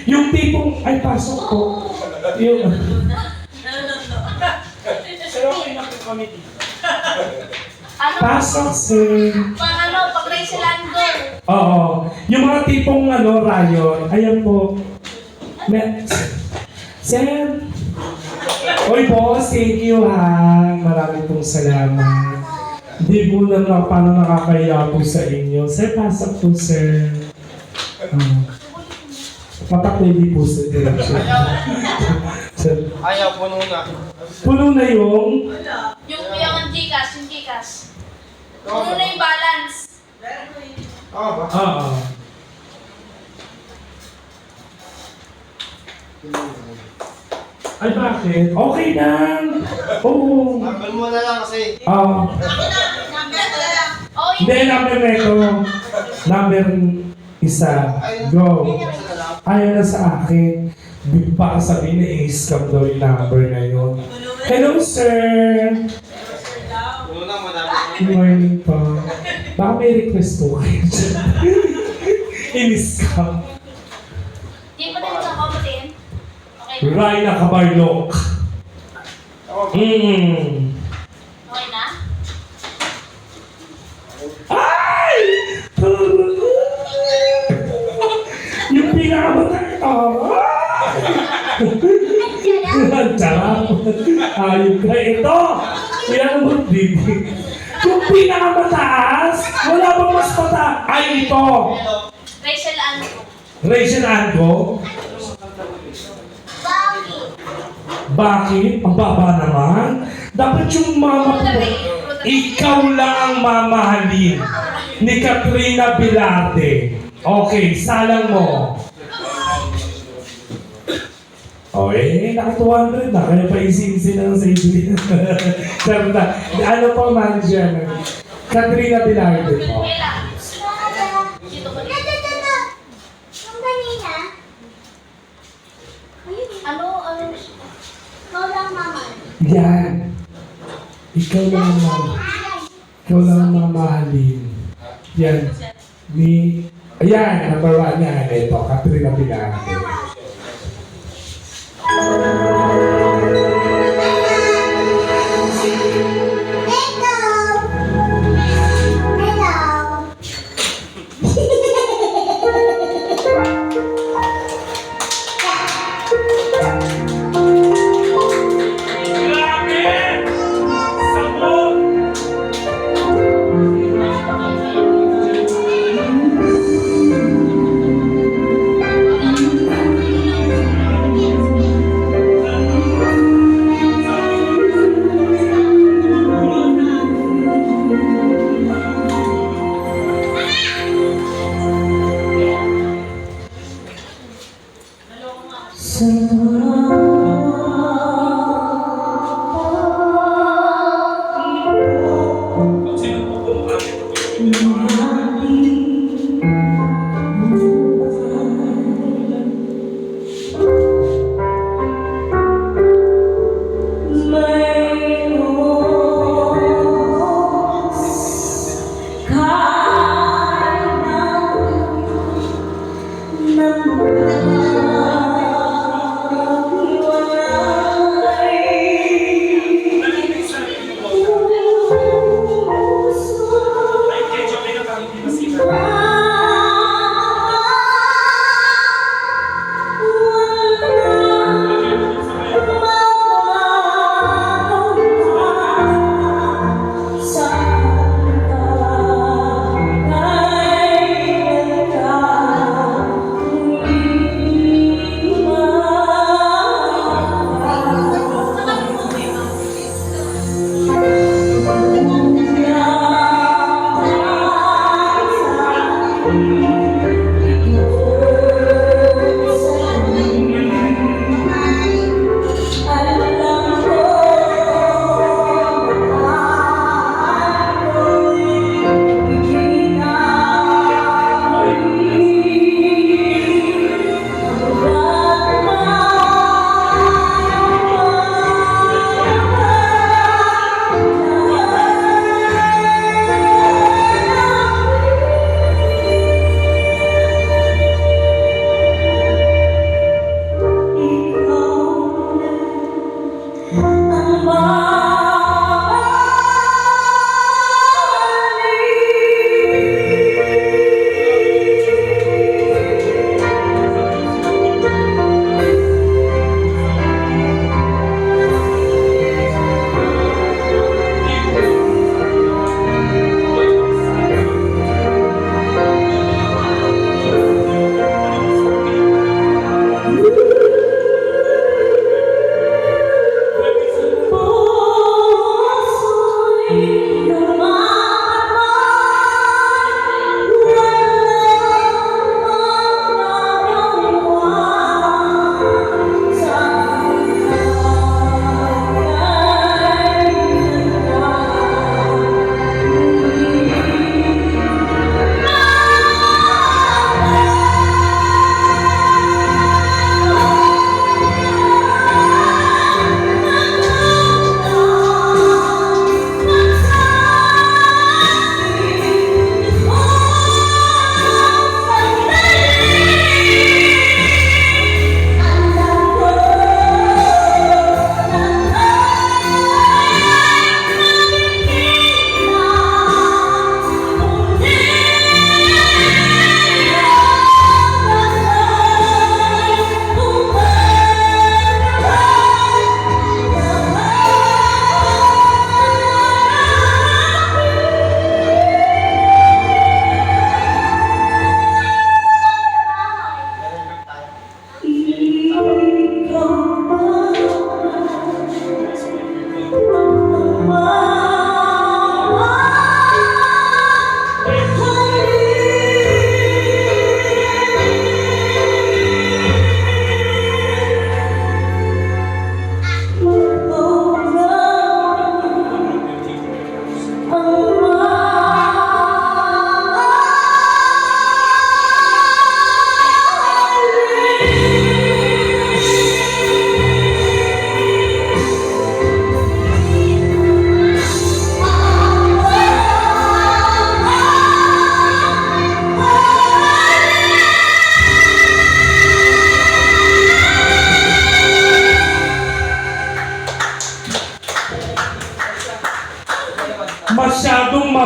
yung tipong, ay pasok po. Yung, Pero okay na po kami dito. Ano? pasok, sir. Pag Rachel Andor. Oo. Yung mga tipong rayon, ayan po. Sir. Oy boss, thank you ha. Marami pong salamat. Hindi po na paano nakakaya po sa inyo. Sir, pasok po sir. Patakuli po sa direction. Sir. Ayaw, puno na. Puno na yung... Yung Gcash, yung Gcash. Puno na yung balance. Oo ba? Oo. Ay, bakit? Okay lang. Oo. Tambal mo na lang kasi. Ah. Oh, Hindi, number na ito. Number isa. Go. Ayaw na sa akin. Di pa sabihin na i-scam daw yung number na yun. Hello, sir. Puno na, madami. Good morning po. Baka may request po kayo dyan. In-scam. Di pa din sa kamutin. Okay. Ryan Cabarloc. Okay na? Ay! Yung pinakamatay. Charap. Ayun ka. Ito! Yan ang baby. Yung pinakamataas, wala bang mas mataas? Ay, ito! Rachel Andor. Rachel Ango. Bakit? Ang baba naman. Dapat yung mama mo, ikaw lang ang mamahalin ni Katrina Velarde. Okay, salang mo. O naka 200 na. Kaya pa isin-isin na sa ibig. Ano po, manager? Katrina Velarde po. Kailan? Dito ko dito. Ano? Yan. Ikaw lang ang mamahalin. Ikaw lang ang mamahalin. Yan. Ayan, number 1 yan. Ito, Katrina Velarde.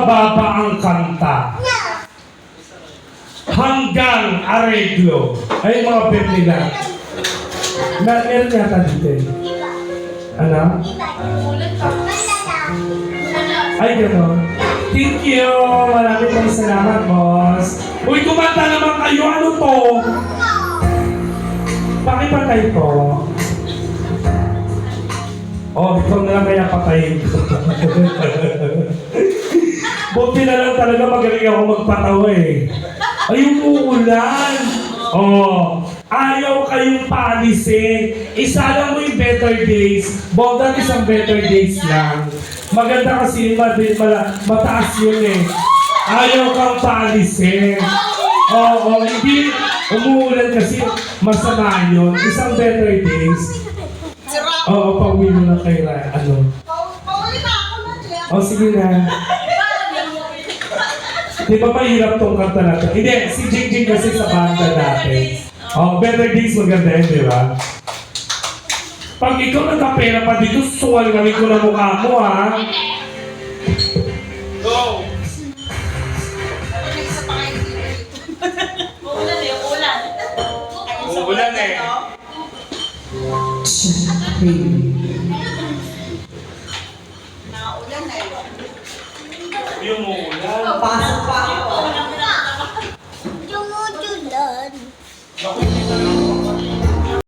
mababa ang kanta. Hanggang areglo. Ay, mga pet nila. Meron yata dito eh. Ano? Ulit ka. Wala. Ay, gano'n. Thank you! Maraming salamat, boss. Uy, kumanta naman kayo. Ano to? Pakipatay to. Oh, ikaw na lang kaya patayin ko. Buti na lang talaga magaling ako magpatawa eh. Ay, umuulan. Oh, ayaw kayong paalisin. Isala mo yung better days. Bongga isang better days lang. Maganda kasi mataas yun eh. Ayaw kang paalisin. Oo, hindi umuulan kasi masama yun. Isang better days. Oo, pauwi mo na kay ano. Pauwi na ako na siya. O, sige na. Di ba mahirap tong kanta na to? Hindi, si Jingjing kasi sa banda natin. Oh, better days maganda yun, di ba? Pag ikaw nagkapera pa dito, suwal-galing ko na mukha mo, ha? Go! May isa pa kayo dito. Uulan eh, uulan. Umuulan eh. Naulan na yun. Yung umuulan. Pasok pa ako. Uulan. Tumutulan. Naku,